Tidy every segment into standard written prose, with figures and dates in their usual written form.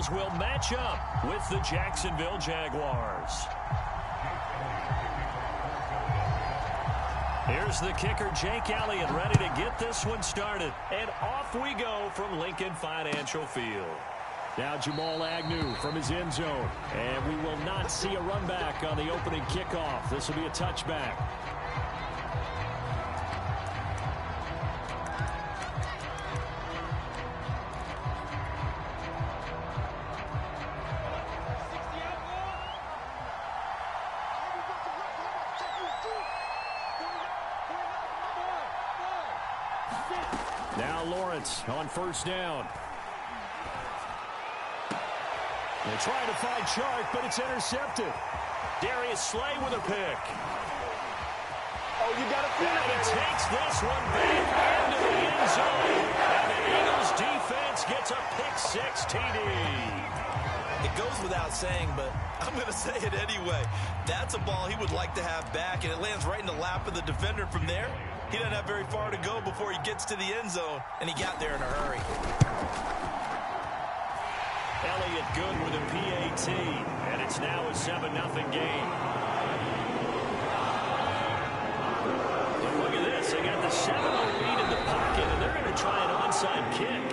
Eagles will match up with the Jacksonville Jaguars. Here's the kicker, Jake Elliott, ready to get this one started. And off we go from Lincoln Financial Field. Now Jamal Agnew from his end zone. And we will not see a run back on the opening kickoff. This will be a touchback. Now Lawrence on first down. They try to find Chark, but it's intercepted. Darius Slay with a pick. Oh, you got to feel it. And he takes this one back into the end zone. And the Eagles defense gets a pick-6 TD. It goes without saying, but I'm going to say it anyway. That's a ball he would like to have back, and it lands right in the lap of the defender from there. He doesn't have very far to go before he gets to the end zone, and he got there in a hurry. Elliott good with a PAT, and it's now a 7-0 game. And look at this. They got the 7-0 lead in the pocket, and they're going to try an onside kick.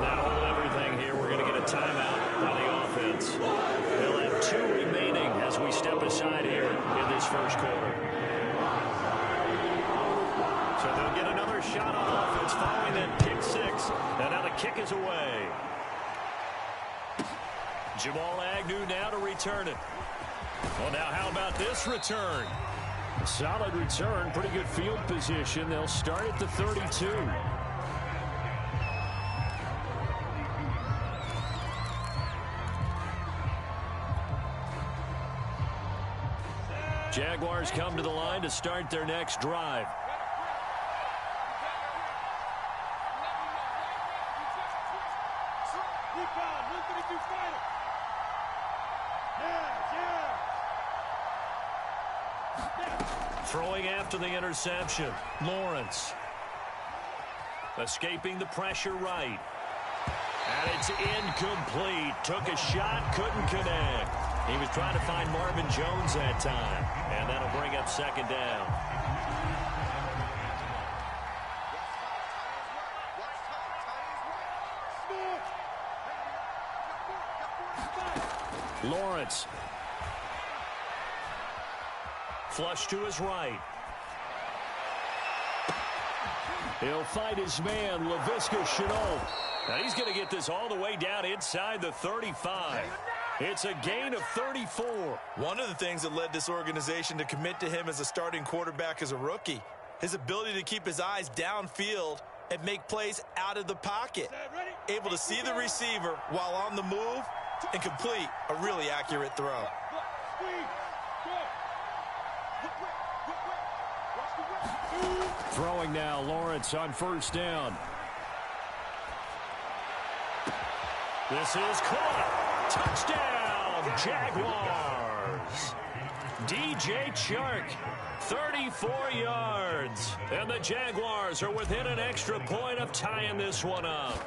That'll hold everything here. We're going to get a timeout by the offense. They'll have 2 remaining as we step aside here in this first quarter. So they'll get another shot on offense following that pick-6, and now the kick is away. Jamal Agnew now to return it. Well, now how about this return? A solid return, pretty good field position. They'll start at the 32. Jaguars come to the line to start their next drive. Throwing after the interception, Lawrence. Escaping the pressure right. And it's incomplete. Took a shot, couldn't connect. He was trying to find Marvin Jones that time. And that'll bring up second down. Lawrence. Flush to his right. He'll fight his man, Laviska Shenault. Now he's going to get this all the way down inside the 35. It's a gain of 34. One of the things that led this organization to commit to him as a starting quarterback as a rookie, his ability to keep his eyes downfield and make plays out of the pocket. Able to see the receiver while on the move and complete a really accurate throw. Throwing now, Lawrence on first down. This is caught. Touchdown, Jaguars. DJ Chark, 34 yards. And the Jaguars are within an extra point of tying this one up.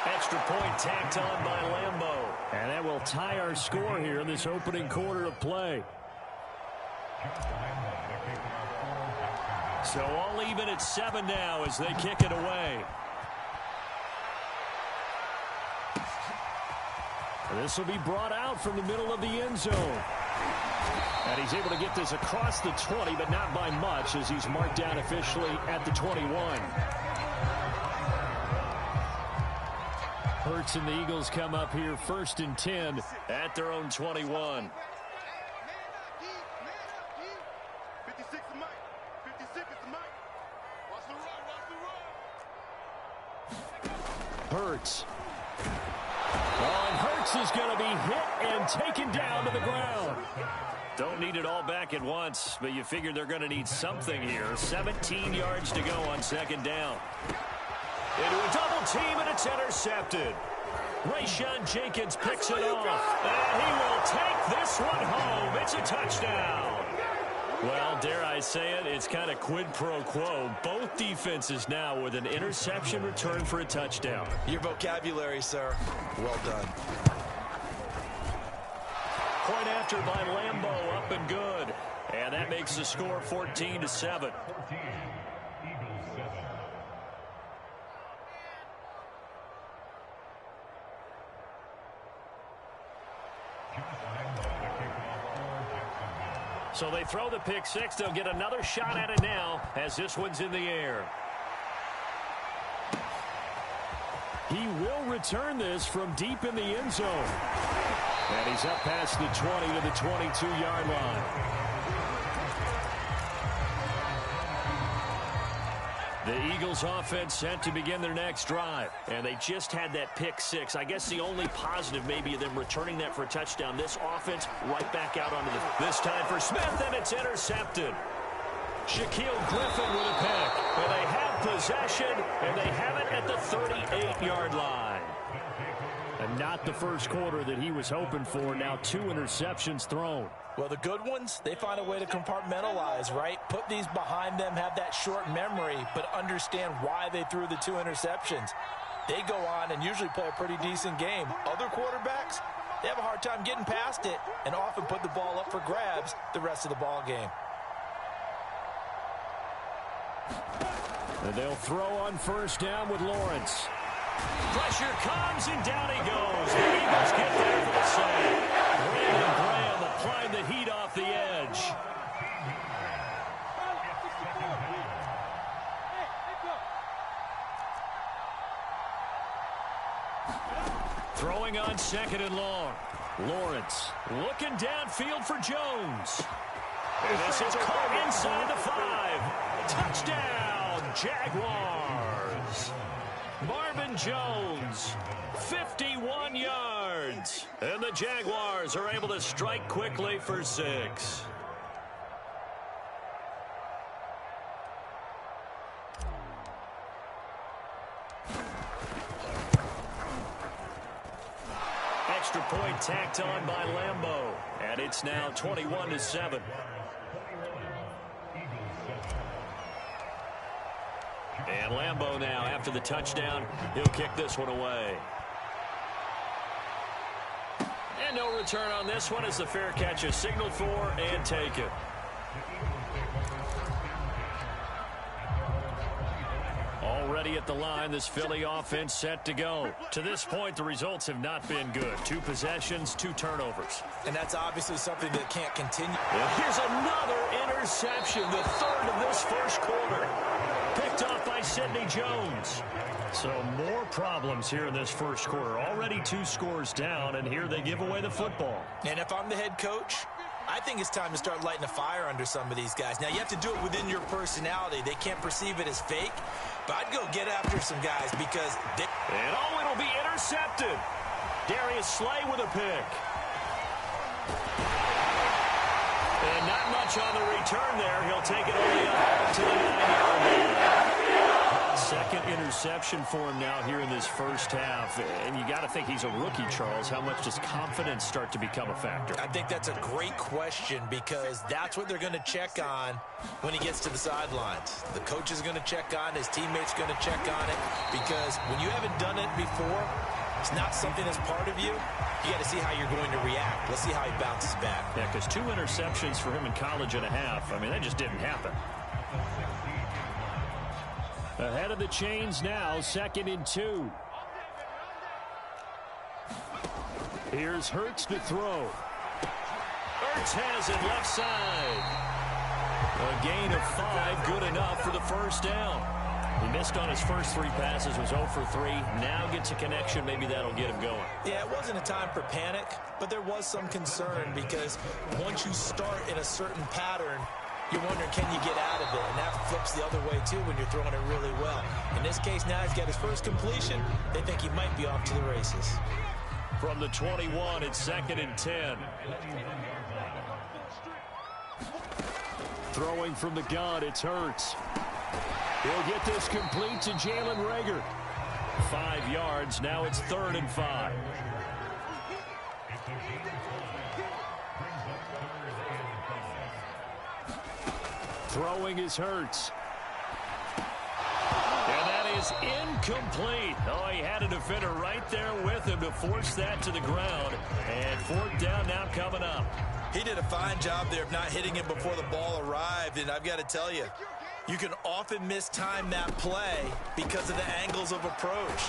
Extra point tacked on by Lambeau. And that will tie our score here in this opening quarter of play. So all even at 7 now as they kick it away. This will be brought out from the middle of the end zone. And he's able to get this across the 20, but not by much as he's marked down officially at the 21. Hurts and the Eagles come up here 1st and 10 at their own 21. Hurts. Oh, and Hurts is going to be hit and taken down to the ground. Don't need it all back at once, but you figure they're going to need something here. 17 yards to go on second down. Into a double team, and it's intercepted. Rayshawn Jenkins picks it off, and he will take this one home. It's a touchdown. Well, dare I say it, it's kind of quid pro quo. Both defenses now with an interception return for a touchdown. Your vocabulary, sir. Well done. Point after by Lambeau, up and good. And that makes the score 14-7. So they throw the pick six. They'll get another shot at it now as this one's in the air. He will return this from deep in the end zone. And he's up past the 20 to the 22-yard line. The Eagles offense set to begin their next drive. And they just had that pick six. I guess the only positive maybe of them returning that for a touchdown. This offense right back out onto the... This time for Smith, and it's intercepted. Shaquille Griffin with a pick. And they have possession, and they have it at the 38-yard line. And not the first quarter that he was hoping for. Now 2 interceptions thrown. Well, the good ones, they find a way to compartmentalize, right? Put these behind them, have that short memory, but understand why they threw the 2 interceptions. They go on and usually play a pretty decent game. Other quarterbacks, they have a hard time getting past it and often put the ball up for grabs the rest of the ball game. And they'll throw on first down with Lawrence. Pressure comes, and down he goes. The Eagles get there for the sack. Brandon Graham applying the heat off the edge. Throwing on second and long. Lawrence looking downfield for Jones. And this is caught inside the 5. Touchdown, Jaguars. Marvin Jones, 51 yards. And the Jaguars are able to strike quickly for 6. Extra point tacked on by Lambeau. And it's now 21-7. And Lambeau now, after the touchdown, he'll kick this one away. And no return on this one as the fair catch is signaled for and taken. Already at the line, this Philly offense set to go. To this point, the results have not been good. 2 possessions, 2 turnovers. And that's obviously something that can't continue. And here's another interception, the 3rd of this first quarter. Picked off by Sidney Jones. So more problems here in this first quarter. Already 2 scores down, and here they give away the football. And if I'm the head coach, I think it's time to start lighting a fire under some of these guys. Now, you have to do it within your personality. They can't perceive it as fake, but I'd go get after some guys because they... And it'll be intercepted. Darius Slay with a pick. And not much on the return there. He'll take it only up to the 9-yard line. Second interception for him now here in this first half. And you got to think he's a rookie, Charles. How much does confidence start to become a factor? I think that's a great question because that's what they're going to check on when he gets to the sidelines. The coach is going to check on, his teammates going to check on it because when you haven't done it before, it's not something that's part of you. You got to see how you're going to react. Let's see how he bounces back. Yeah, because 2 interceptions for him in college and a half. I mean, that just didn't happen. Ahead of the chains now, 2nd and 2. Here's Hurts to throw. Hurts has it left side. A gain of 5, good enough for the first down. He missed on his first 3 passes, was 0 for 3. Now gets a connection. Maybe that'll get him going. Yeah, it wasn't a time for panic, but there was some concern because once you start in a certain pattern, you're wondering, can you get out of it? And that flips the other way, too, when you're throwing it really well. In this case, now he's got his first completion. They think he might be off to the races. From the 21, it's 2nd and 10. Throwing from the gun, it's Hurts. He'll get this complete to Jalen Reagor. 5 yards, now it's 3rd and 5. Throwing is Hurts. And that is incomplete. Oh, he had a defender right there with him to force that to the ground. And fourth down now coming up. He did a fine job there of not hitting him before the ball arrived. And I've got to tell you, you can often mistime that play because of the angles of approach.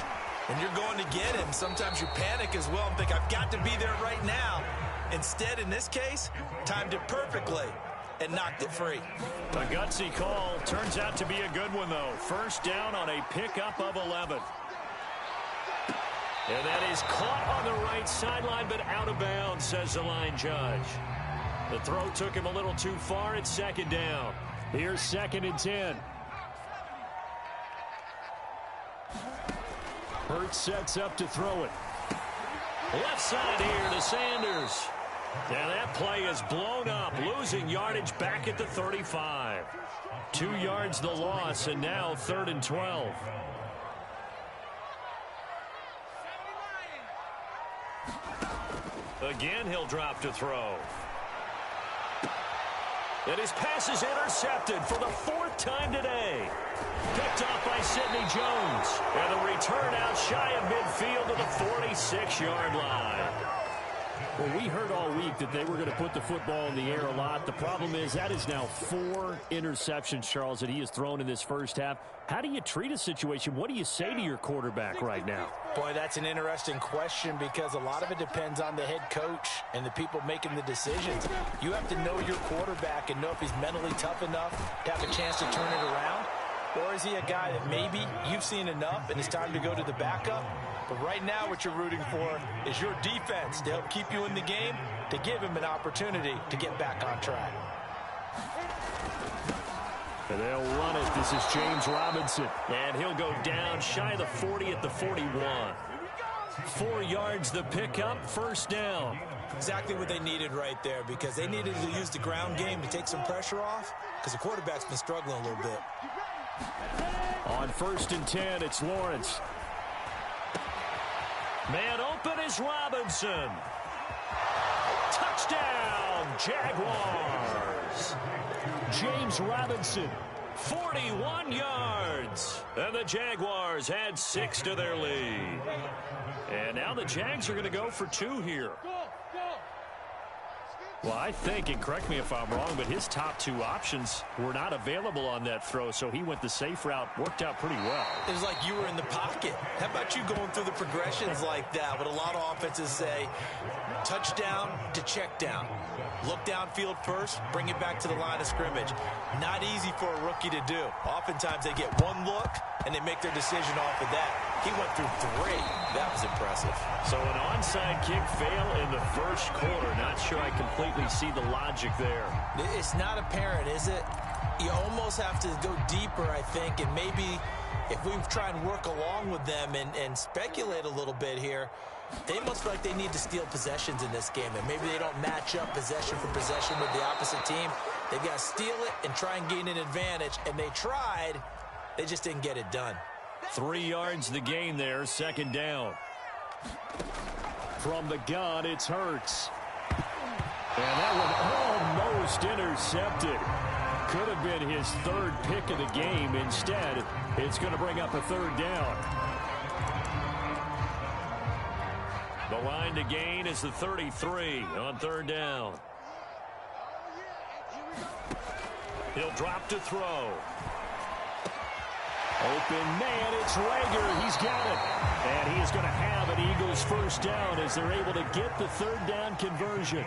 When you're going to get him, sometimes you panic as well and think, I've got to be there right now. Instead, in this case, timed it perfectly and knocked it free. A gutsy call. Turns out to be a good one, though. First down on a pickup of 11. And that is caught on the right sideline, but out of bounds, says the line judge. The throw took him a little too far. It's second down. Here's 2nd and 10. Hurts sets up to throw it. Left side here to Sanders. Now that play is blown up, losing yardage back at the 35. 2 yards the loss, and now 3rd and 12. Again, he'll drop to throw. And his pass is intercepted for the 4th time today. Picked off by Sidney Jones. And the return out shy of midfield to the 46-yard line. Well, we heard all week that they were going to put the football in the air a lot. The problem is that is now 4 interceptions, Charles, that he has thrown in this first half. How do you treat a situation? What do you say to your quarterback right now? Boy, that's an interesting question because a lot of it depends on the head coach and the people making the decisions. You have to know your quarterback and know if he's mentally tough enough to have a chance to turn it around. Or is he a guy that maybe you've seen enough and it's time to go to the backup? But right now what you're rooting for is your defense to help keep you in the game, to give him an opportunity to get back on track. And they'll run it. This is James Robinson. And he'll go down shy of the 40 at the 41. 4 yards the pickup, first down. Exactly what they needed right there because they needed to use the ground game to take some pressure off because the quarterback's been struggling a little bit. On 1st and 10, it's Lawrence. Man open is Robinson. Touchdown, Jaguars. James Robinson, 41 yards. And the Jaguars add 6 to their lead. And now the Jags are going to go for 2 here. Well, I think, and correct me if I'm wrong, but his top 2 options were not available on that throw, so he went the safe route, worked out pretty well. It was like you were in the pocket. How about you going through the progressions like that? What a lot of offenses say, touchdown to check down. Look downfield first, bring it back to the line of scrimmage. Not easy for a rookie to do. Oftentimes they get one look, and they make their decision off of that. He went through 3. That was impressive. So an onside kick fail in the first quarter. Not sure I completely see the logic there. It's not apparent, is it? You almost have to go deeper, I think, and maybe if we try and work along with them and speculate a little bit here, they must feel like they need to steal possessions in this game, and maybe they don't match up possession for possession with the opposite team. They've got to steal it and try and gain an advantage, and they tried. They just didn't get it done. 3 yards the gain there, 2nd down. From the gun, it's Hurts. And that one almost intercepted. Could have been his 3rd pick of the game. Instead, it's going to bring up a 3rd down. The line to gain is the 33 on 3rd down. He'll drop to throw. Open man, it's Rager. He's got it. And he is going to have an Eagles first down as they're able to get the 3rd down conversion.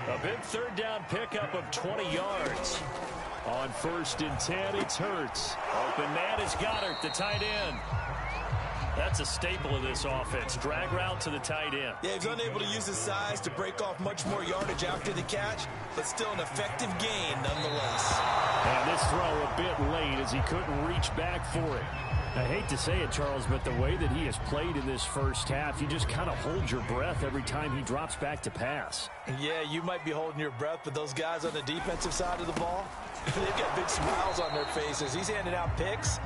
A big 3rd down pickup of 20 yards. On 1st and 10, it's Hurts. Open man is Goddard, the tight end. That's a staple of this offense. Drag route to the tight end. Yeah, he's unable to use his size to break off much more yardage after the catch, but still an effective gain nonetheless. And this throw a bit late as he couldn't reach back for it. I hate to say it, Charles, but the way that he has played in this first half, you just kind of hold your breath every time he drops back to pass. Yeah, you might be holding your breath, but those guys on the defensive side of the ball, they've got big smiles on their faces. He's handing out picks.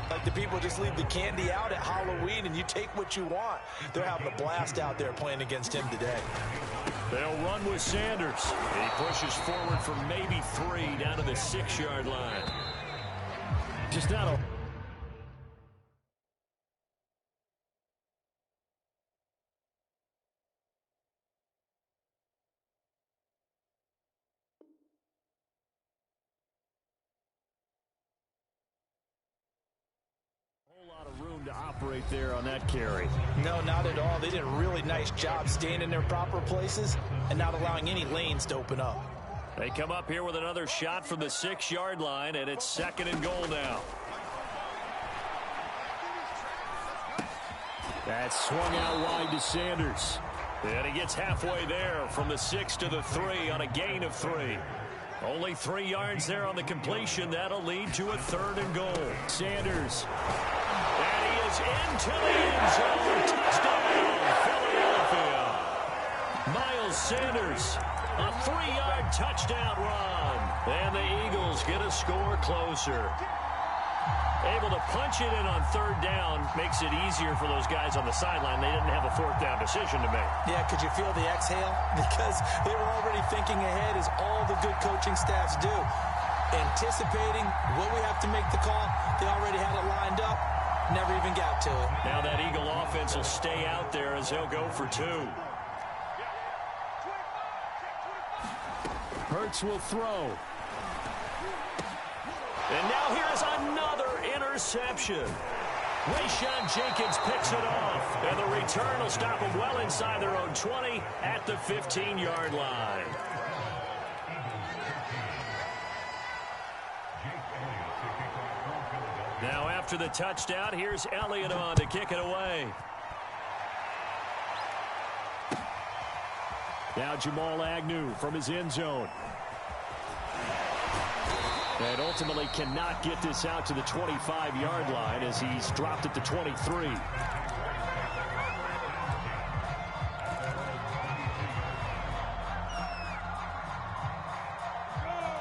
Like the people just leave the candy out at Halloween and you take what you want. They're having a blast out there playing against him today. They'll run with Sanders. He pushes forward for maybe 3 down to the 6-yard line. Just not a... room to operate there on that carry. No, not at all. They did a really nice job staying in their proper places and not allowing any lanes to open up. They come up here with another shot from the 6-yard line, and it's 2nd and goal now. That's swung out wide to Sanders. And he gets halfway there from the 6 to the 3 on a gain of 3. Only 3 yards there on the completion. That'll lead to a 3rd and goal. Sanders. And he is into the end zone. Touchdown, Philadelphia. Miles Sanders, a 3-yard touchdown run. And the Eagles get a score closer. Able to punch it in on 3rd down makes it easier for those guys on the sideline. They didn't have a 4th down decision to make. Yeah, could you feel the exhale? Because they were already thinking ahead, as all the good coaching staffs do. Anticipating, will we have to make the call? They already had it lined up. Never even got to it. Now that Eagle offense will stay out there as they'll go for 2. Hurts will throw. And now here's another interception. Rayshon Jenkins picks it off. And the return will stop them well inside their own 20 at the 15-yard line. Now after the touchdown, here's Elliott on to kick it away. Now Jamal Agnew from his end zone. And ultimately cannot get this out to the 25-yard line as he's dropped at the 23.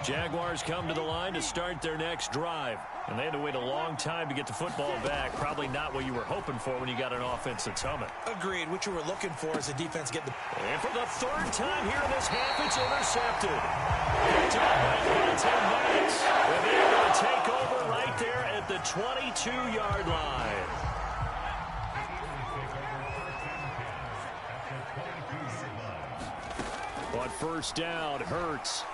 Jaguars come to the line to start their next drive. And they had to wait a long time to get the football back. Probably not what you were hoping for when you got an offense that's humming. Agreed. What you were looking for is a defense get the... And for the 3rd time here in this half, it's intercepted. Picked up by Quentin Banks. And they're going to take over right there at the 22-yard line. On 1st down, Hurts.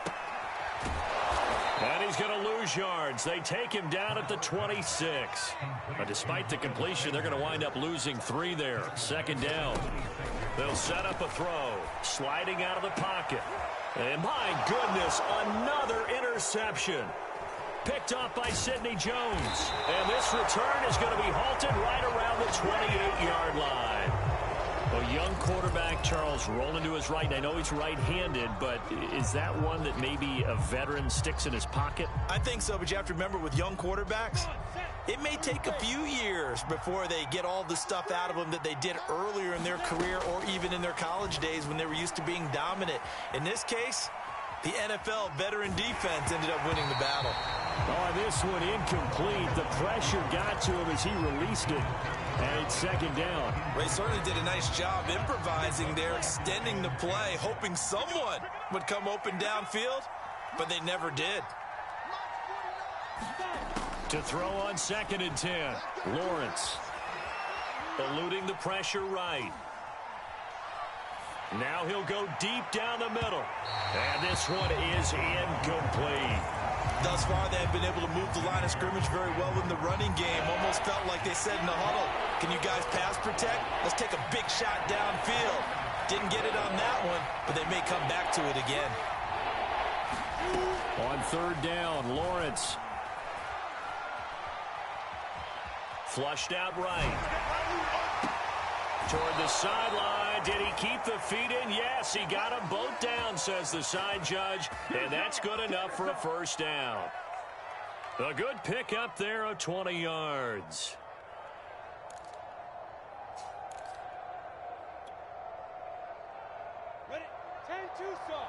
And he's going to lose yards. They take him down at the 26. But despite the completion, they're going to wind up losing 3 there. 2nd down. They'll set up a throw. Sliding out of the pocket. And my goodness, another interception. Picked off by Sidney Jones. And this return is going to be halted right around the 28-yard line. A young quarterback, Charles, rolling to his right. I know he's right-handed, but is that one that maybe a veteran sticks in his pocket? I think so, but you have to remember with young quarterbacks, it may take a few years before they get all the stuff out of them that they did earlier in their career or even in their college days when they were used to being dominant. In this case, the NFL veteran defense ended up winning the battle. Oh, this one incomplete. The pressure got to him as he released it. And it's 2nd down. Ray certainly did a nice job improvising there, extending the play, hoping someone would come open downfield, but they never did. To throw on 2nd and 10. Lawrence eluding the pressure right. Now he'll go deep down the middle. And this one is incomplete. Thus far, they have been able to move the line of scrimmage very well in the running game. Almost felt like they said in the huddle, can you guys pass protect? Let's take a big shot downfield. Didn't get it on that one, but they may come back to it again. On 3rd down, Lawrence. Flushed out right. Toward the sideline. Did he keep the feet in? Yes, he got them both down, says the side judge. And that's good enough for a 1st down. A good pickup there of 20 yards. Ready? 10-2, son.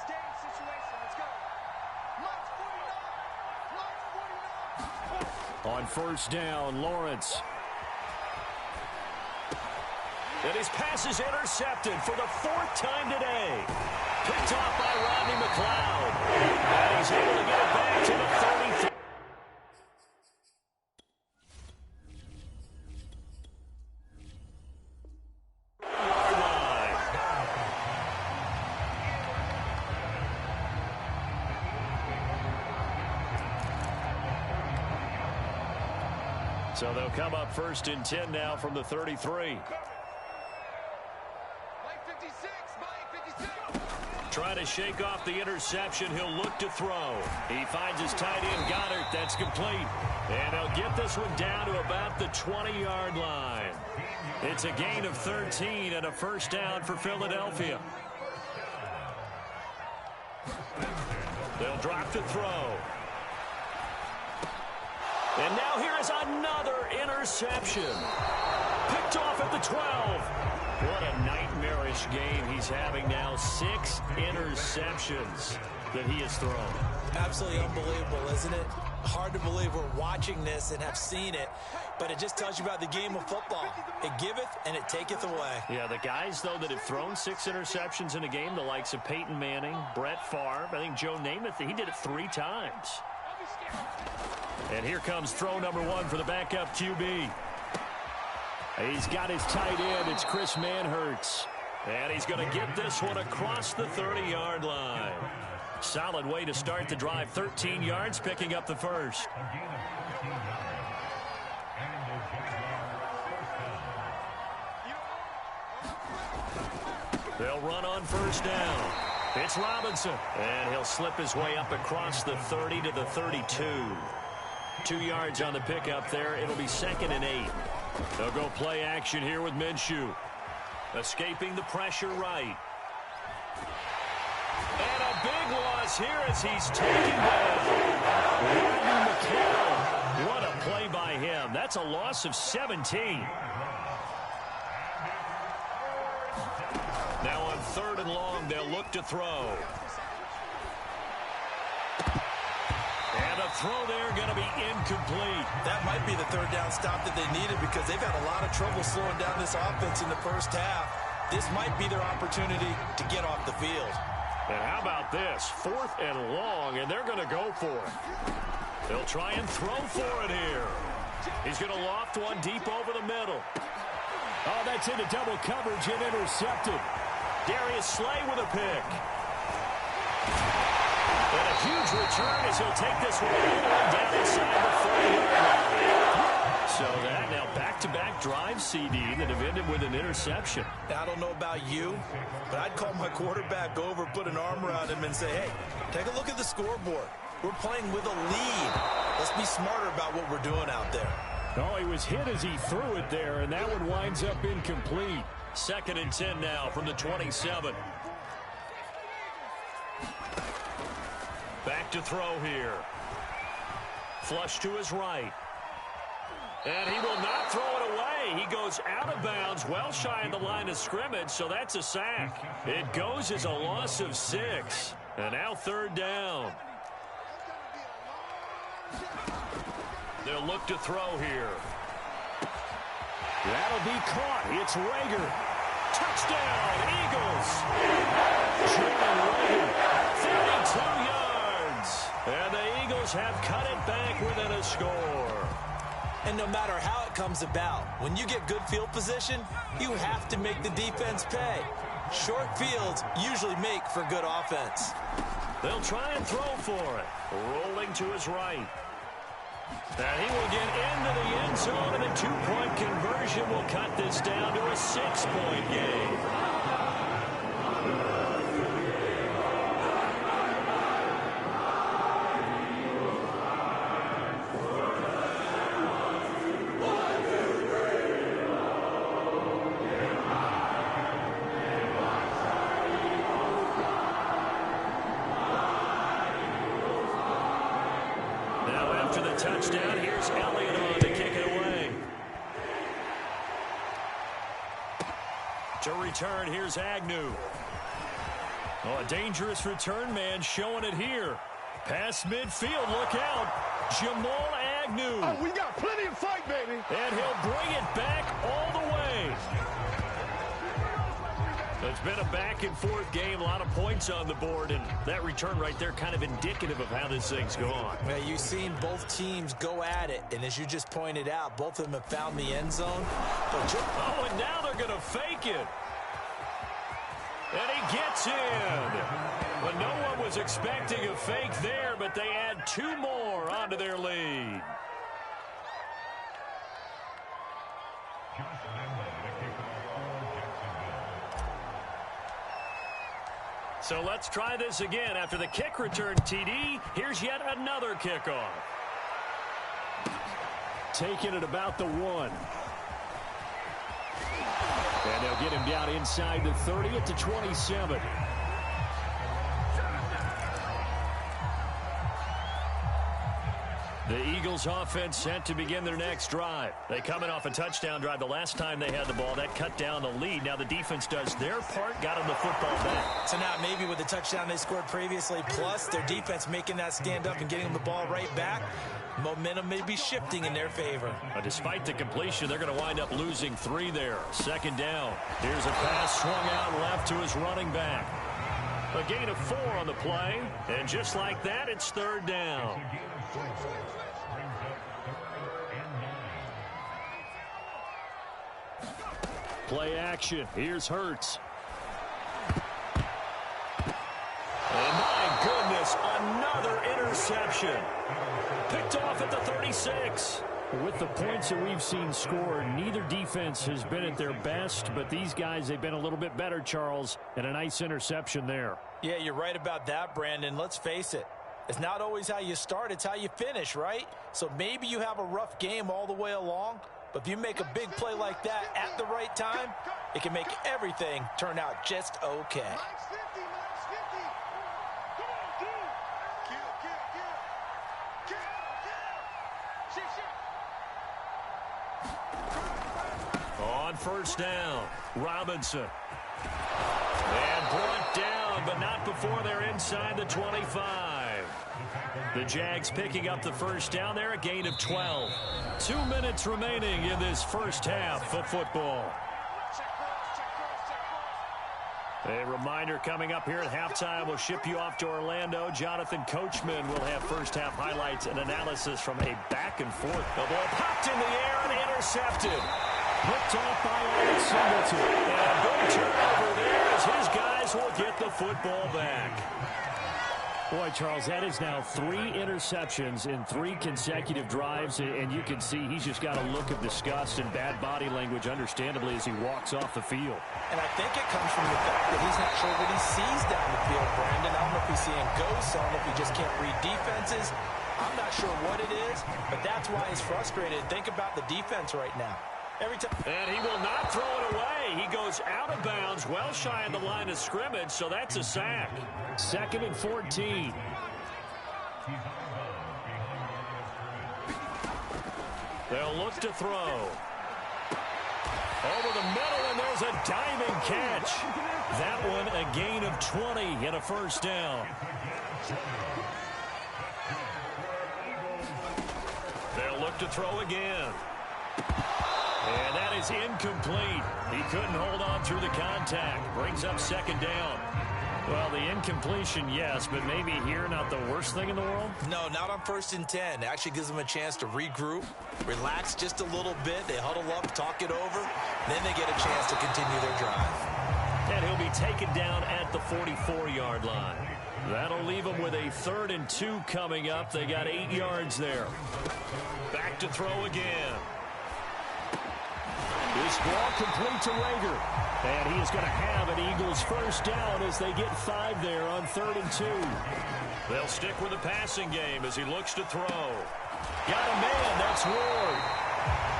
Stay in situation. Let's go. March 49. March 49. On first down, Lawrence. And his pass is intercepted for the 4th time today. Picked off by Rodney McLeod. And he's able to get it back to the 33. So they'll come up 1st and 10 now from the 33. Trying to shake off the interception. He'll look to throw. He finds his tight end, Goddard. That's complete. And he'll get this one down to about the 20-yard line. It's a gain of 13 and a first down for Philadelphia. They'll drop to throw. And now here is another interception. Picked off at the 12. What a nightmarish game he's having now. 6 interceptions that he has thrown. Absolutely unbelievable, isn't it? Hard to believe we're watching this and have seen it, but it just tells you about the game of football. It giveth and it taketh away. Yeah, the guys, though, that have thrown 6 interceptions in a game, the likes of Peyton Manning, Brett Favre, I think Joe Namath, he did it 3 times. And here comes throw number 1 for the backup QB. He's got his tight end. It's Chris Manhertz. And he's going to get this one across the 30-yard line. Solid way to start the drive. 13 yards, picking up the first. They'll run on first down. It's Robinson. And he'll slip his way up across the 30 to the 32. 2 yards on the pickup there. It'll be 2nd and 8. They'll go play action here with Minshew. Escaping the pressure right. And a big loss here as he's taken down. Rodney McLeod. What a play by him. That's a loss of 17. Now on 3rd and long, they'll look to throw. And a throw there going to be incomplete. That might be the 3rd down stop that they needed because they've had a lot of trouble slowing down this offense in the first half. This might be their opportunity to get off the field. And how about this? 4th and long, and they're going to go for it. They'll try and throw for it here. He's going to loft one deep over the middle. Oh, that's into double coverage and intercepted. Darius Slay with a pick. And a huge return as he'll take this one all the way down inside the 40-yard line. So that now back-to-back drive CD that have ended with an interception. Now, I don't know about you, but I'd call my quarterback over, put an arm around him, and say, hey, take a look at the scoreboard. We're playing with a lead. Let's be smarter about what we're doing out there. Oh, he was hit as he threw it there, and that one winds up incomplete. 2nd and 10 now from the 27. Back to throw here. Flush to his right. And he will not throw it away. He goes out of bounds, well shy of the line of scrimmage, so that's a sack. It goes as a loss of 6. And now 3rd down. They'll look to throw here. That'll be caught. It's Rager. Touchdown, Eagles. Jalen Rager, 32 yards. And the Eagles have cut it back within a score. And no matter how it comes about, when you get good field position, you have to make the defense pay. Short fields usually make for good offense. They'll try and throw for it. Rolling to his right. And he will get into the end zone, and a 2-point conversion will cut this down to a 6-point game. Touchdown. Here's Elliott on to kick it away. To return, here's Agnew. Oh, a dangerous return man showing it here. Past midfield, look out. Jamal Agnew. Oh, we got plenty of fight, baby. And he'll bring it back all the way. It's been a back-and-forth game, a lot of points on the board, and that return right there kind of indicative of how this thing's gone. Well, you've seen both teams go at it, and as you just pointed out, both of them have found the end zone. Oh, and now they're going to fake it. And he gets in. But no one was expecting a fake there, but they add 2 more onto their lead. So let's try this again. After the kick return TD, here's yet another kickoff. Taking it about the 1. And they'll get him down inside the 30 at the 27. The Eagles offense set to begin their next drive. They coming off a touchdown drive the last time they had the ball. That cut down the lead. Now the defense does their part, got them the football back. So now maybe with the touchdown they scored previously, plus their defense making that stand up and getting them the ball right back, momentum may be shifting in their favor. Despite the completion, they're going to wind up losing 3 there. Second down. Here's a pass swung out left to his running back. A gain of 4 on the play. And just like that, it's third down. Play action. Here's Hurts. And my goodness, another interception. Picked off at the 36. With the points that we've seen scored, neither defense has been at their best, but these guys, they've been a little bit better, Charles, and a nice interception there. Yeah, you're right about that, Brandon. Let's face it. It's not always how you start, it's how you finish, right? So maybe you have a rough game all the way along, but if you make a big play like that at the right time, it can make everything turn out just okay. On first down, Robinson. And brought down, but not before they're inside the 25. The Jags picking up the first down there, a gain of 12. 2 minutes remaining in this first half of football. A reminder coming up here at halftime, we'll ship you off to Orlando. Jonathan Coachman will have first half highlights and analysis from a back and forth. The ball popped in the air and intercepted. Picked off by Alex Singleton. And a big turnover there as his guys will get the football back. Boy, Charles, that is now 3 interceptions in 3 consecutive drives, and you can see he's just got a look of disgust and bad body language, understandably, as he walks off the field. And I think it comes from the fact that he's not sure what he sees down the field, Brandon. I don't know if he's seeing ghosts. I don't know if he just can't read defenses. I'm not sure what it is, but that's why he's frustrated. Think about the defense right now. Every time. And he will not throw it away. He goes out of bounds, well shy of the line of scrimmage, so that's a sack. 2nd and 14. They'll look to throw. Over the middle, and there's a diving catch. That one a gain of 20 and a first down. They'll look to throw again. And that is incomplete. He couldn't hold on through the contact. Brings up second down. Well, the incompletion, yes, but maybe here not the worst thing in the world? No, not on 1st and 10. It actually gives them a chance to regroup, relax just a little bit. They huddle up, talk it over. Then they get a chance to continue their drive. And he'll be taken down at the 44-yard line. That'll leave them with a 3rd and 2 coming up. They got 8 yards there. Back to throw again. This ball complete to Rager. And he is going to have an Eagles first down as they get 5 there on 3rd and 2. They'll stick with the passing game as he looks to throw. Got a man, that's Ward.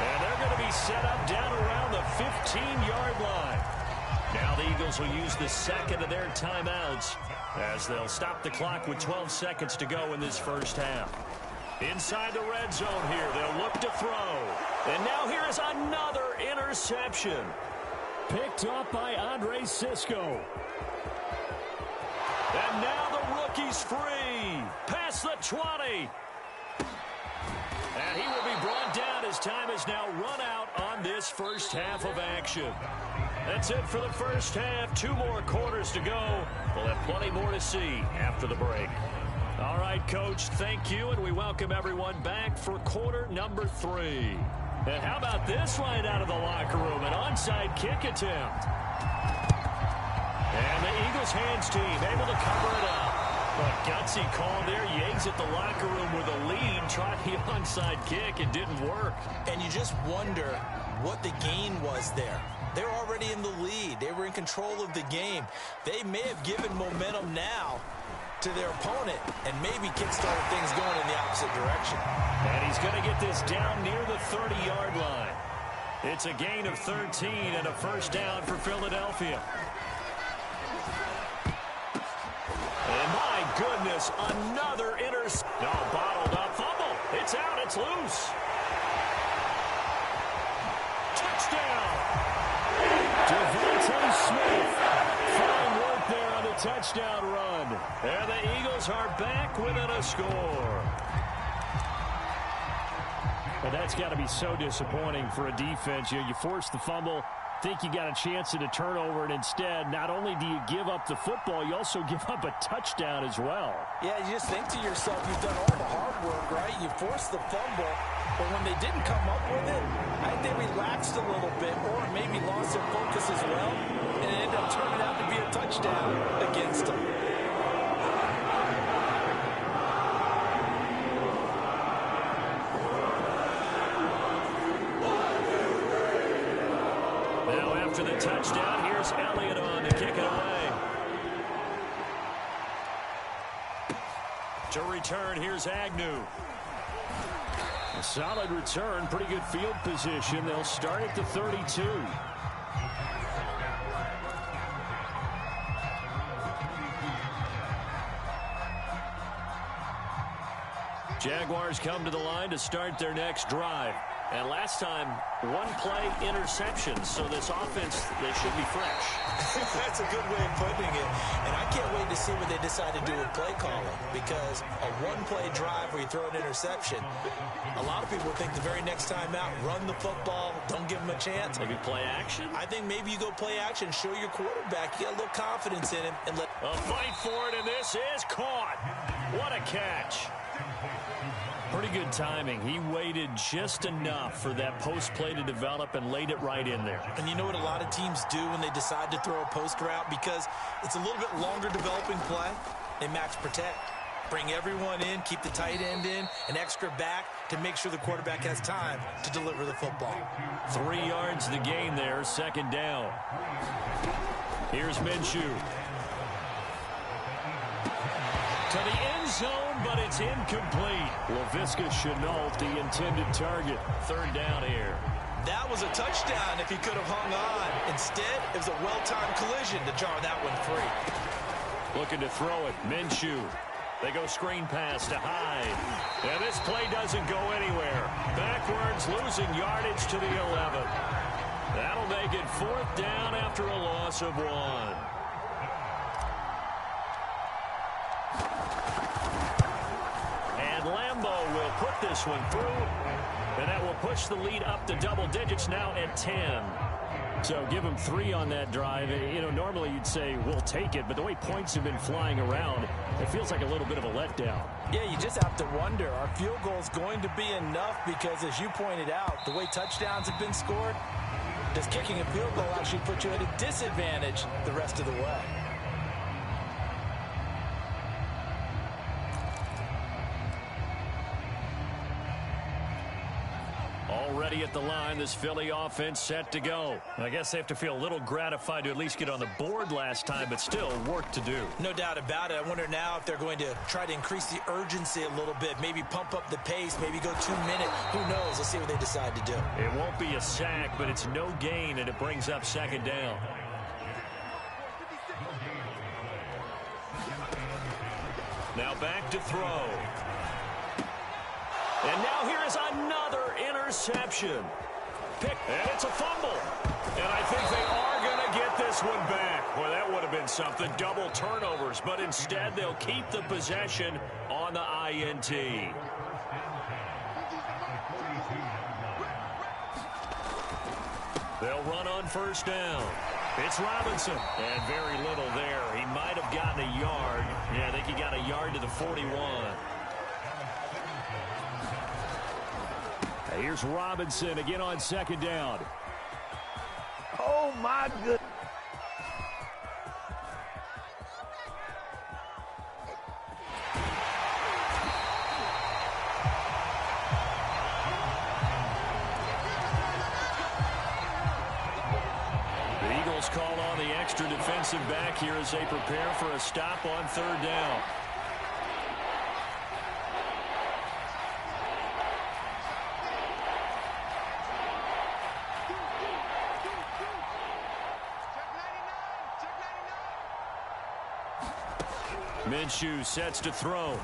And they're going to be set up down around the 15-yard line. Now the Eagles will use the second of their timeouts as they'll stop the clock with 12 seconds to go in this first half. Inside the red zone here, they'll look to throw. And now here is another interception. Picked up by Andre Sisco. And now the rookie's free. Past the 20. And he as time has now run out on this first half of action. That's it for the first half. 2 more quarters to go. We'll have plenty more to see after the break. All right, Coach, thank you, and we welcome everyone back for quarter number 3. And how about this right out of the locker room? An onside kick attempt. And the Eagles hands team able to cover it up. A gutsy call there. Yates at the locker room with a lead. Tried the onside kick. It didn't work. And you just wonder what the gain was there. They're already in the lead. They were in control of the game. They may have given momentum now to their opponent and maybe kickstarted things going in the opposite direction. And he's going to get this down near the 30-yard line. It's a gain of 13 and a first down for Philadelphia. And my goodness, another no, bottled up fumble. It's out. It's loose. Touchdown. Devontae Smith. Fine work there on the touchdown run. And the Eagles are back within a score. And that's got to be so disappointing for a defense. You force the fumble, think you got a chance at a turnover, and instead, not only do you give up the football, you also give up a touchdown as well. Yeah, you just think to yourself, you've done all the hard work, right? You forced the fumble, but when they didn't come up with it, I think they relaxed a little bit or maybe lost their focus as well, and it ended up turning out to be a touchdown against them. To the touchdown, here's Elliott on to kick it away. To return, here's Agnew. A solid return, pretty good field position. They'll start at the 32. Jaguars come to the line to start their next drive. And last time, 1-play interception. So this offense, they should be fresh. That's a good way of putting it. And I can't wait to see what they decide to do with play calling. Because a 1-play drive where you throw an interception, a lot of people think the very next time out, run the football, don't give them a chance. Maybe play action? I think maybe you go play action, show your quarterback, you get a little confidence in him. And let a fight for it, and this is caught. What a catch. Pretty good timing. He waited just enough for that post play to develop and laid it right in there. And you know what a lot of teams do when they decide to throw a post route? Because it's a little bit longer developing play. They max protect. Bring everyone in, keep the tight end in, an extra back to make sure the quarterback has time to deliver the football. 3 yards the gain there, second down. Here's Minshew. To the end zone, but it's incomplete. Laviska Shenault, the intended target. Third down here. That was a touchdown if he could have hung on. Instead, it was a well-timed collision to jar that one free. Looking to throw it. Minshew. They go screen pass to Hyde. And this play doesn't go anywhere. Backwards, losing yardage to the 11. That'll make it fourth down after a loss of 1. Lambeau will put this one through, and that will push the lead up to double digits now at 10. So give them 3 on that drive. You know, normally you'd say we'll take it, but the way points have been flying around, it feels like a little bit of a letdown. Yeah, you just have to wonder, are field goals going to be enough? Because as you pointed out, the way touchdowns have been scored, does kicking a field goal actually put you at a disadvantage the rest of the way? Already at the line, this Philly offense set to go. I guess they have to feel a little gratified to at least get on the board last time, but still work to do. No doubt about it. I wonder now if they're going to try to increase the urgency a little bit, maybe pump up the pace, maybe go 2 minutes. Who knows? Let's see what they decide to do. It won't be a sack, but it's no gain, and it brings up second down. Now back to throw. And now here is another interception. And it's a fumble. And I think they are going to get this one back. Well, that would have been something. Double turnovers. But instead, they'll keep the possession on the INT. They'll run on first down. It's Robinson. And very little there. He might have gotten a yard. Yeah, I think he got a yard to the 41. Here's Robinson again on second down. Oh, my goodness. The Eagles call on the extra defensive back here as they prepare for a stop on third down. Minshew sets to throw.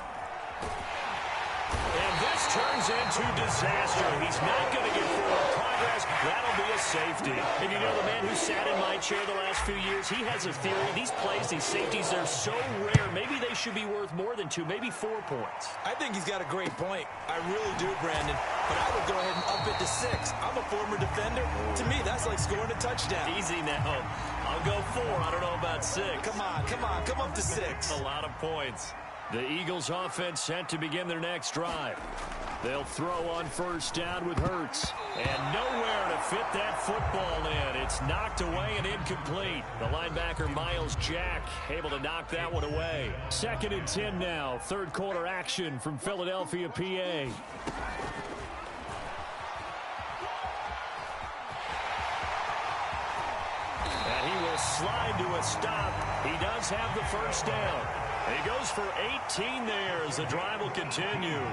And this turns into disaster. He's not going to get forward progress. That'll be a safety. And you know, the man who sat in my chair the last few years, he has a theory. These plays, these safeties, they're so rare. Maybe they should be worth more than 2, maybe 4 points. I think he's got a great point. I really do, Brandon. But I would go ahead and up it to 6. I'm a former defender. To me, that's like scoring a touchdown. Easy now. I'll go 4. I don't know about 6. Come on. Come up to 6. A lot of points. The Eagles offense set to begin their next drive. They'll throw on first down with Hurts. And nowhere to fit that football in. It's knocked away and incomplete. The linebacker, Miles Jack, able to knock that one away. 2nd and 10 now. Third quarter action from Philadelphia, PA. And he will slide to a stop. He does have the first down. He goes for 18 there as the drive will continue.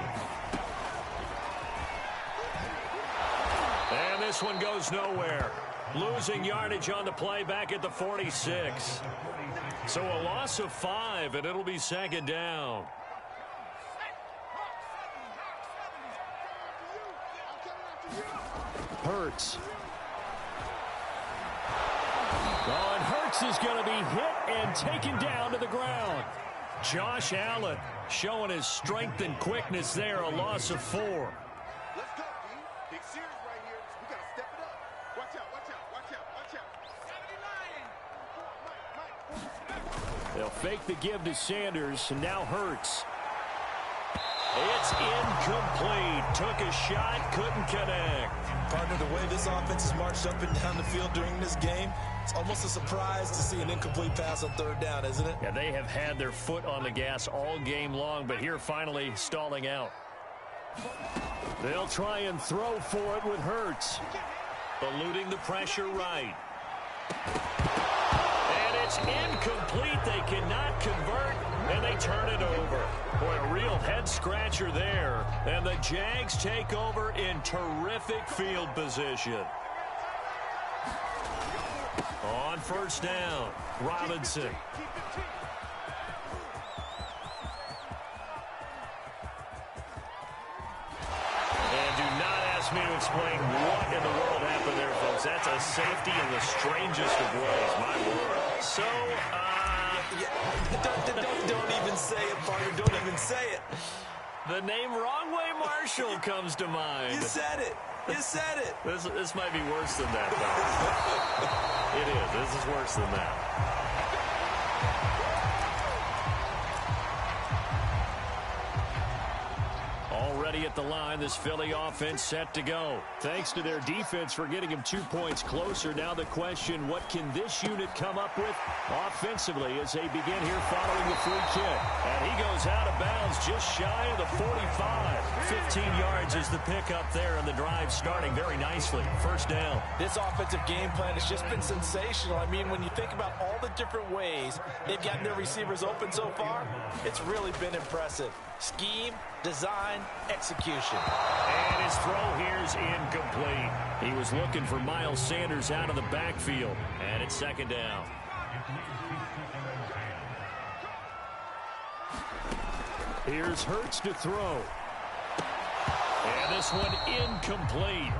And this one goes nowhere. Losing yardage on the play back at the 46. So a loss of 5, and it'll be 2nd down. Hurts. Oh, and Hurts is going to be hit and taken down to the ground. Josh Allen showing his strength and quickness there, a loss of 4. Let's go, D. Big series right here. We got to step it up. Watch out, watch out, watch out, watch out. They'll fake the give to Sanders, and now Hurts. It's incomplete. Took a shot, couldn't connect. Partner, the way this offense has marched up and down the field during this game, it's almost a surprise to see an incomplete pass on third down, isn't it? Yeah, they have had their foot on the gas all game long, but here finally stalling out. They'll try and throw for it with Hurts. Eluding the pressure right. And it's incomplete. They cannot convert, and they turn it over. Boy, a real head-scratcher there. And the Jags take over in terrific field position. On first down, Robinson. And do not ask me to explain what in the world happened there, folks. That's a safety in the strangest of ways, my word. So, Don't even say it, partner. Don't even say it. the name Wrong Way Marshall comes to mind. You said it. You said it. This might be worse than that, though. It is. This is worse than that. Already at the line, this Philly offense set to go. Thanks to their defense for getting him 2 points closer. Now the question, what can this unit come up with offensively as they begin here following the free kick? And he goes out of bounds just shy of the 45. 15 yards is the pickup there, and the drive starting very nicely. First down. This offensive game plan has just been sensational. I mean, when you think about all the different ways they've gotten their receivers open so far, it's really been impressive. Scheme, design, execution. And his throw here's incomplete. He was looking for Miles Sanders out of the backfield. And it's 2nd down. Here's Hurts to throw. And this one incomplete.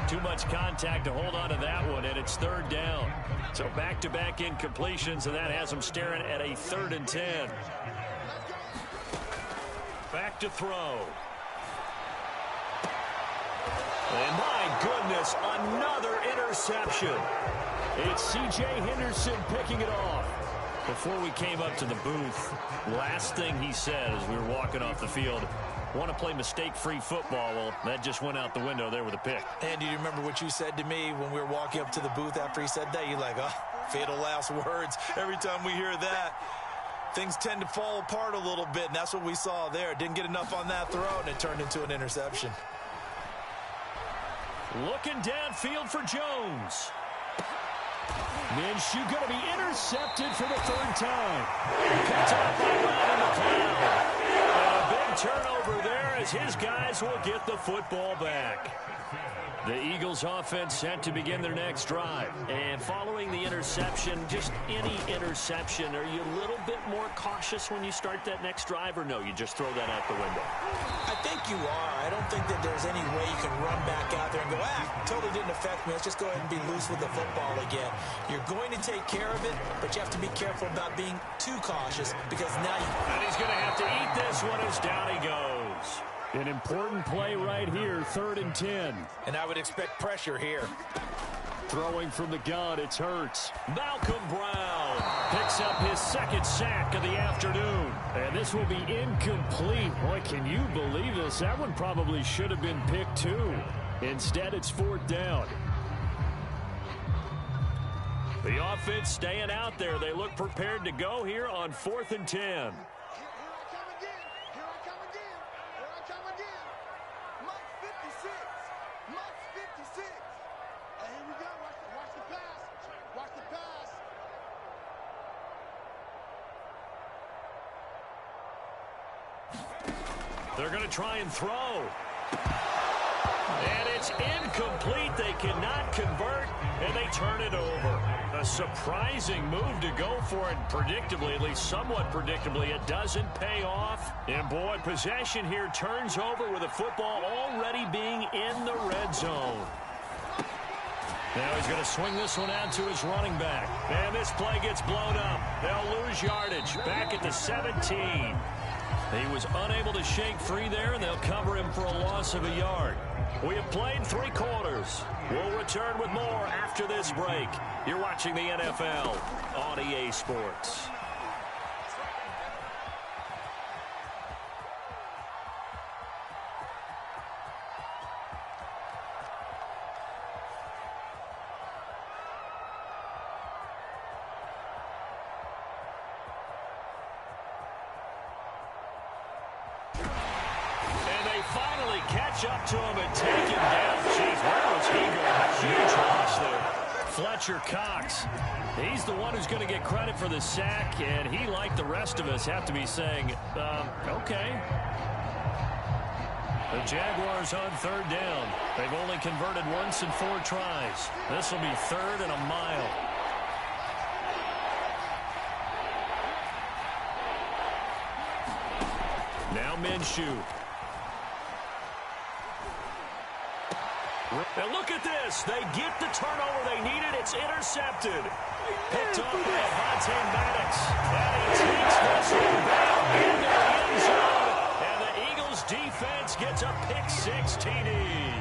Too much contact to hold on to that one, and it's 3rd down. So back-to-back incompletions, and that has him staring at a 3rd and 10. Back to throw. And my goodness, another interception. It's C.J. Henderson picking it off. Before we came up to the booth, last thing he said as we were walking off the field, want to play mistake-free football. Well, that just went out the window there with a pick. And do you remember what you said to me when we were walking up to the booth after he said that? You're like, oh, fatal last words. Every time we hear that, things tend to fall apart a little bit, and that's what we saw there. Didn't get enough on that throw, and it turned into an interception. Looking downfield for Jones. Minshew going to be intercepted for the third time. Picked up by Ryan McLeod. And a big turnover there as his guys will get the football back. The Eagles offense set to begin their next drive. And following the interception, just any interception, are you a little bit more cautious when you start that next drive, or no, you just throw that out the window? I think you are. I don't think that there's any way you can run back out there and go, totally didn't affect me. Let's just go ahead and be loose with the football again. You're going to take care of it, but you have to be careful about being too cautious because now you... And he's going to have to eat this one as down he goes. An important play right here, 3rd and 10. And I would expect pressure here. Throwing from the gun, it's Hurts. Malcolm Brown picks up his second sack of the afternoon. And this will be incomplete. Boy, can you believe this? That one probably should have been picked too. Instead, it's 4th down. The offense staying out there. They look prepared to go here on 4th and 10. They're going to try and throw. And it's incomplete. They cannot convert, and they turn it over. A surprising move to go for it. Predictably, at least somewhat predictably, it doesn't pay off. And, boy, possession here turns over with the football already being in the red zone. Now he's going to swing this one out to his running back. And this play gets blown up. They'll lose yardage back at the 17. He was unable to shake free there, and they'll cover him for a loss of a yard. We have played 3 quarters. We'll return with more after this break. You're watching the NFL on EA Sports. Up to him and take him down. Jeez, where was he going? Huge loss there. Fletcher Cox. He's the one who's going to get credit for the sack, and he, like the rest of us, have to be saying, okay. The Jaguars on 3rd down. They've only converted once in 4 tries. This will be 3rd and a mile. Now Minshew. And look at this. They get the turnover they needed. It's intercepted. Picked up by Avonte Maddox. And he takes this one down into the end zone. And the Eagles defense gets a pick-6 TD.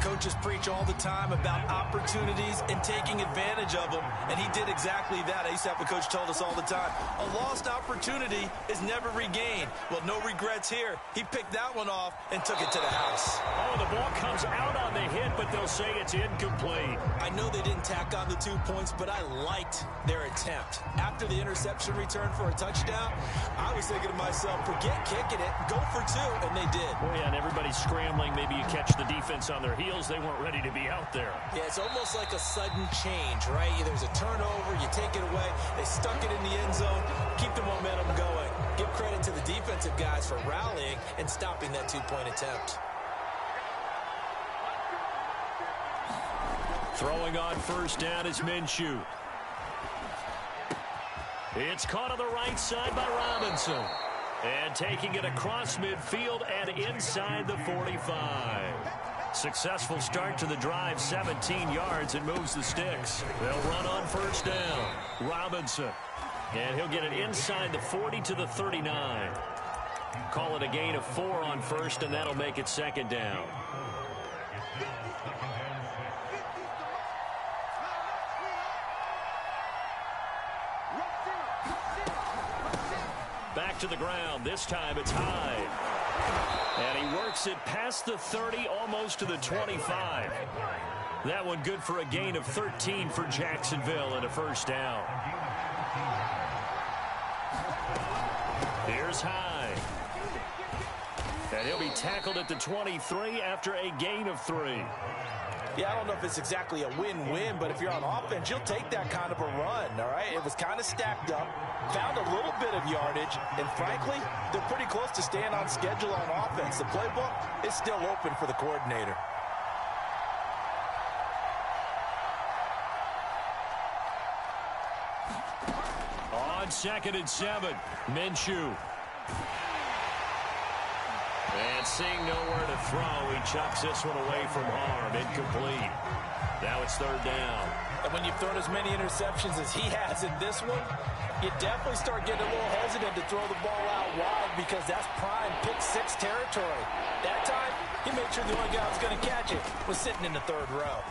Coaches preach all the time about opportunities and taking advantage of them, and he did exactly that. I used to have a coach told us all the time, a lost opportunity is never regained. Well, no regrets here. He picked that one off and took it to the house. Oh, the ball comes out on the hit, but they'll say it's incomplete. I know they didn't tack on the 2 points, but I liked their attempt. After the interception return for a touchdown, I was thinking to myself, forget kicking it, go for 2, and they did. Oh, yeah, and everybody's scrambling. Maybe you catch the defense on their heels. They weren't ready to be out there. Yeah, it's almost like a sudden change, right? There's a turnover, you take it away, they stuck it in the end zone, keep the momentum going. Give credit to the defensive guys for rallying and stopping that 2-point attempt. Throwing on 1st down is Minshew. It's caught on the right side by Robinson. And taking it across midfield and inside the 45. Successful start to the drive, 17 yards, and moves the sticks. They'll run on 1st down. Robinson. And he'll get it inside the 40 to the 39. Call it a gain of 4 on first, and that'll make it second down. Back to the ground. This time it's Hyde. And he works it past the 30, almost to the 25. That one good for a gain of 13 for Jacksonville and a first down. Here's Hyde. And he'll be tackled at the 23 after a gain of 3. Yeah, I don't know if it's exactly a win-win, but if you're on offense, you'll take that kind of a run, all right? It was kind of stacked up, found a little bit of yardage, and frankly, they're pretty close to staying on schedule on offense. The playbook is still open for the coordinator. On 2nd and 7, Minshew. And seeing nowhere to throw, he chucks this one away from harm. Incomplete. Now it's 3rd down. And when you've thrown as many interceptions as he has in this one, you definitely start getting a little hesitant to throw the ball out wide because that's prime pick-6 territory. That time, he made sure the only guy who was going to catch it was sitting in the 3rd row.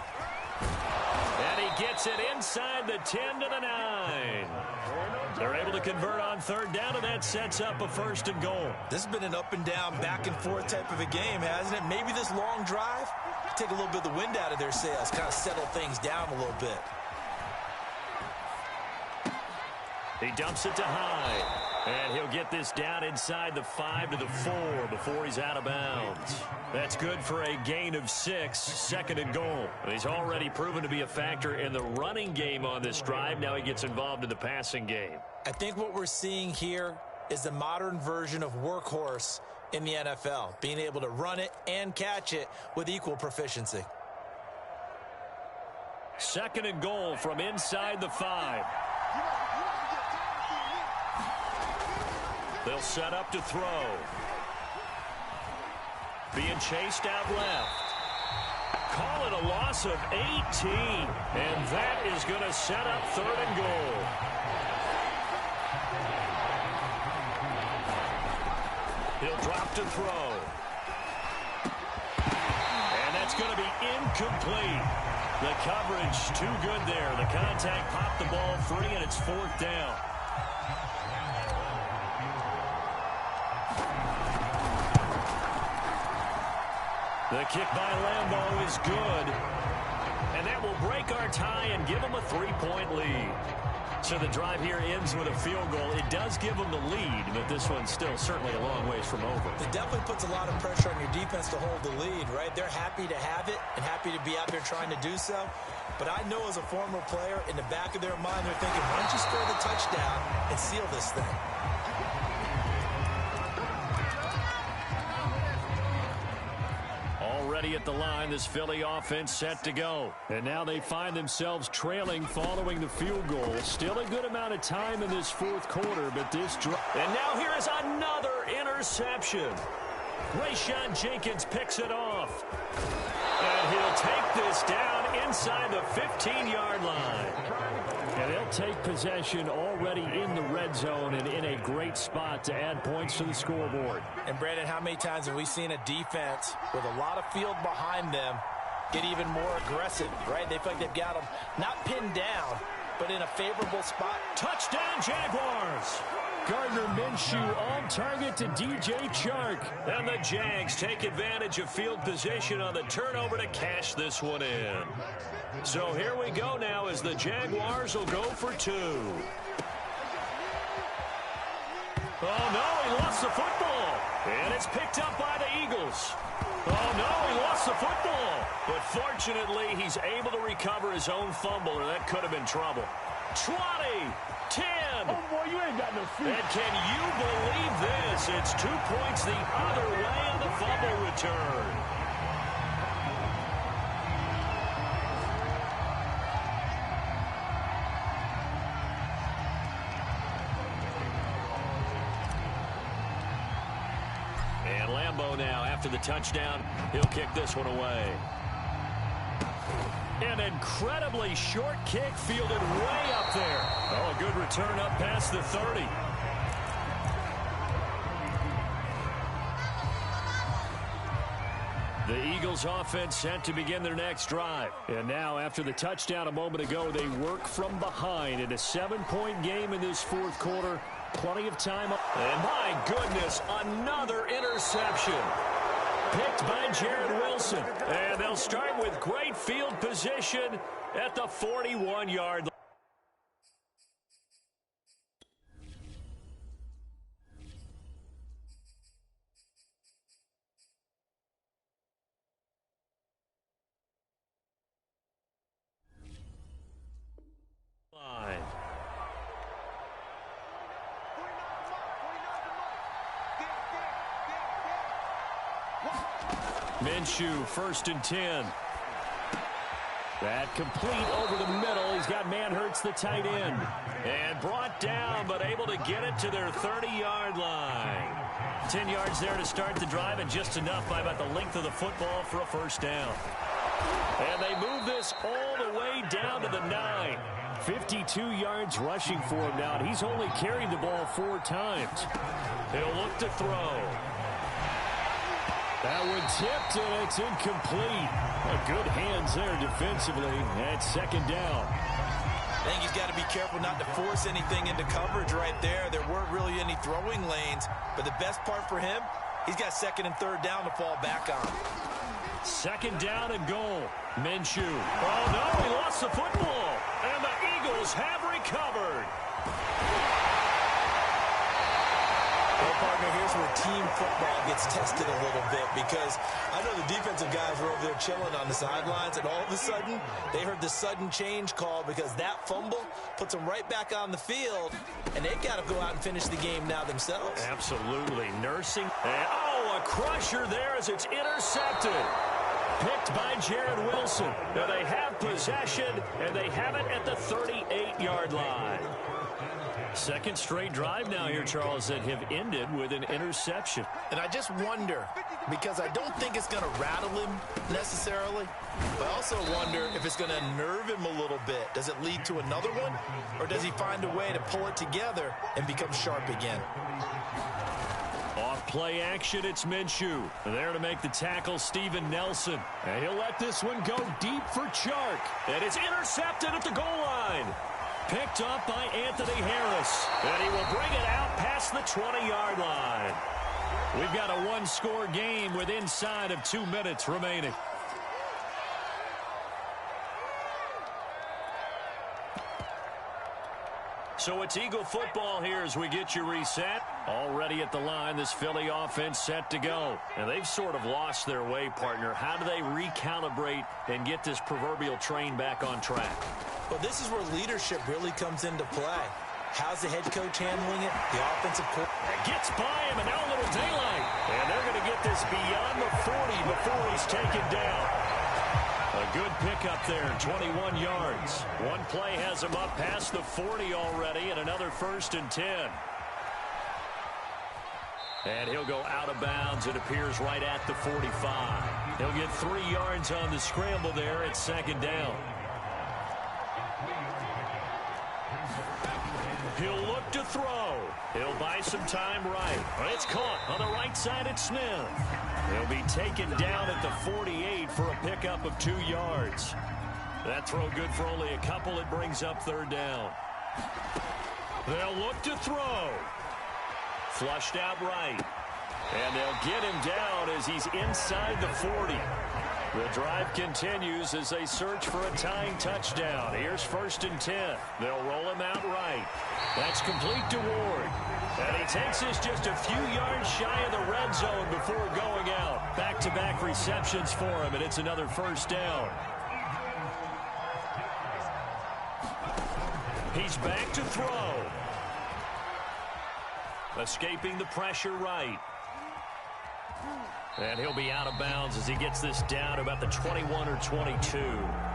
And he gets it inside the 10 to the 9. They're able to convert on 3rd down, and that sets up a 1st and goal. This has been an up-and-down, back-and-forth type of a game, hasn't it? Maybe this long drive, take a little bit of the wind out of their sails, kind of settle things down a little bit. He dumps it to Hyde. And he'll get this down inside the 5 to the 4 before he's out of bounds. That's good for a gain of 6, 2nd and goal. He's already proven to be a factor in the running game on this drive. Now he gets involved in the passing game. I think what we're seeing here is the modern version of workhorse in the NFL, being able to run it and catch it with equal proficiency. 2nd and goal from inside the 5. They'll set up to throw. Being chased out left. Call it a loss of 18. And that is going to set up 3rd and goal. He'll drop to throw. And that's going to be incomplete. The coverage too good there. The contact popped the ball free, and it's 4th down. The kick by Lambeau is good. And that will break our tie and give them a 3-point lead. So the drive here ends with a field goal. It does give them the lead, but this one's still certainly a long ways from over. It definitely puts a lot of pressure on your defense to hold the lead, right? They're happy to have it and happy to be out there trying to do so. But I know as a former player, in the back of their mind, they're thinking, why don't you score the touchdown and seal this thing? Already at the line, this Philly offense set to go. And now they find themselves trailing following the field goal. Still a good amount of time in this 4th quarter, but this drive. And now here is another interception. Rayshon Jenkins picks it off. And he'll take this down inside the 15-yard line. And they'll take possession already in the red zone and in a great spot to add points to the scoreboard. And, Brandon, how many times have we seen a defense with a lot of field behind them get even more aggressive, right? They feel like they've got them not pinned down, but in a favorable spot. Touchdown, Jaguars! Gardner Minshew on target to DJ Chark. And the Jags take advantage of field position on the turnover to cash this one in. So here we go now as the Jaguars will go for 2. Oh, no, he lost the football. And it's picked up by the Eagles. Oh, no, he lost the football. But fortunately, he's able to recover his own fumble, or that could have been trouble. 20, 10. Oh, boy, you ain't got no feet. And can you believe this? It's 2 points the other way on the fumble return. And Lambeau now, after the touchdown, he'll kick this one away. An incredibly short kick fielded way up there. Oh, a good return up past the 30. Eagles offense set to begin their next drive. And now, after the touchdown a moment ago, they work from behind in a 7-point game in this fourth quarter. Plenty of time. And my goodness, another interception. Picked by Jared Wilson. And they'll start with great field position at the 41-yard line. Minshew, 1st and 10. That complete over the middle. He's got Manhurts, the tight end. And brought down, but able to get it to their 30-yard line. 10 yards there to start the drive, and just enough by about the length of the football for a first down. And they move this all the way down to the 9. 52 yards rushing for him now, and he's only carried the ball 4 times. He'll look to throw. That one tipped, and it's incomplete. Good hands there defensively at 2nd down. I think he's got to be careful not to force anything into coverage right there. There weren't really any throwing lanes, but the best part for him, he's got 2nd and 3rd down to fall back on. 2nd down and goal. Minshew. Oh, no, he lost the football. And the Eagles have recovered. Well, partner, here's where team football gets tested a little bit, because I know the defensive guys were over there chilling on the sidelines, and all of a sudden, they heard the sudden change call because that fumble puts them right back on the field, and they've got to go out and finish the game now themselves. Absolutely. Nursing. And, oh, a crusher there as it's intercepted. Picked by Jared Wilson. Now they have possession, and they have it at the 38-yard line. 2nd straight drive now here, Charles, that have ended with an interception. And I just wonder, because I don't think it's going to rattle him necessarily, but I also wonder if it's going to unnerve him a little bit. Does it lead to another one, or does he find a way to pull it together and become sharp again? Off play action, it's Minshew. There to make the tackle, Steven Nelson. And he'll let this one go deep for Chark. And it's intercepted at the goal line. Picked up by Anthony Harris. And he will bring it out past the 20-yard line. We've got a one-score game with inside of 2 minutes remaining. So it's Eagle football here as we get you reset. Already at the line, this Philly offense set to go. And they've sort of lost their way, partner. How do they recalibrate and get this proverbial train back on track? Well, this is where leadership really comes into play. How's the head coach handling it? The offensive coordinator gets by him, and now a little daylight. And they're going to get this beyond the 40 before he's taken down. A good pickup there, 21 yards. One play has him up past the 40 already, and another 1st and 10. And he'll go out of bounds, it appears, right at the 45. He'll get 3 yards on the scramble there at 2nd down. He'll look to throw. He'll buy some time right. It's caught on the right side at Smith. He'll be taken down at the 48 for a pickup of 2 yards. That throw good for only a couple. It brings up 3rd down. They'll look to throw. Flushed out right. And they'll get him down as he's inside the 40. The drive continues as they search for a tying touchdown. Here's 1st and 10. They'll roll him out right. That's complete to Ward. And he takes this just a few yards shy of the red zone before going out. Back-to-back receptions for him, and it's another 1st down. He's back to throw. Escaping the pressure right. And he'll be out of bounds as he gets this down about the 21 or 22.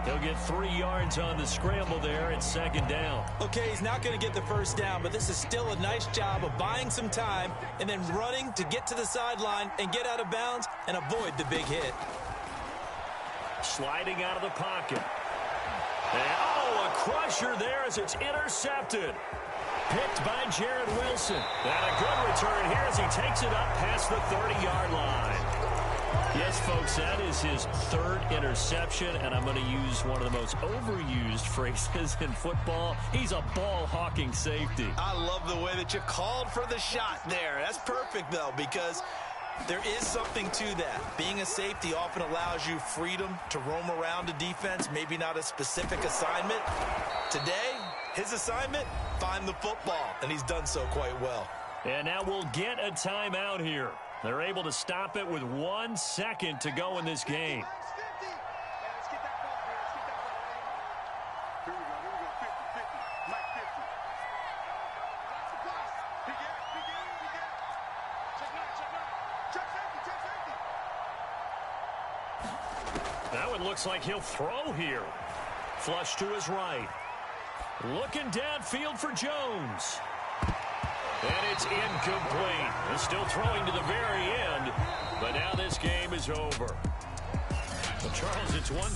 He'll get 3 yards on the scramble there at 2nd down. Okay, he's not going to get the 1st down, but this is still a nice job of buying some time and then running to get to the sideline and get out of bounds and avoid the big hit. Sliding out of the pocket. And, oh, a crusher there as it's intercepted. Picked by Jared Wilson. And a good return here as he takes it up past the 30-yard line. Yes, folks, that is his third interception, and I'm going to use one of the most overused phrases in football. He's a ball-hawking safety. I love the way that you called for the shot there. That's perfect, though, because there is something to that. Being a safety often allows you freedom to roam around a defense, maybe not a specific assignment. Today, his assignment, find the football, and he's done so quite well. And now we'll get a timeout here. They're able to stop it with 1 second to go in this game. That one looks like he'll throw here. Flush to his right. Looking downfield for Jones. And it's incomplete. He's still throwing to the very end, but now this game is over. Well, Charles, it's one.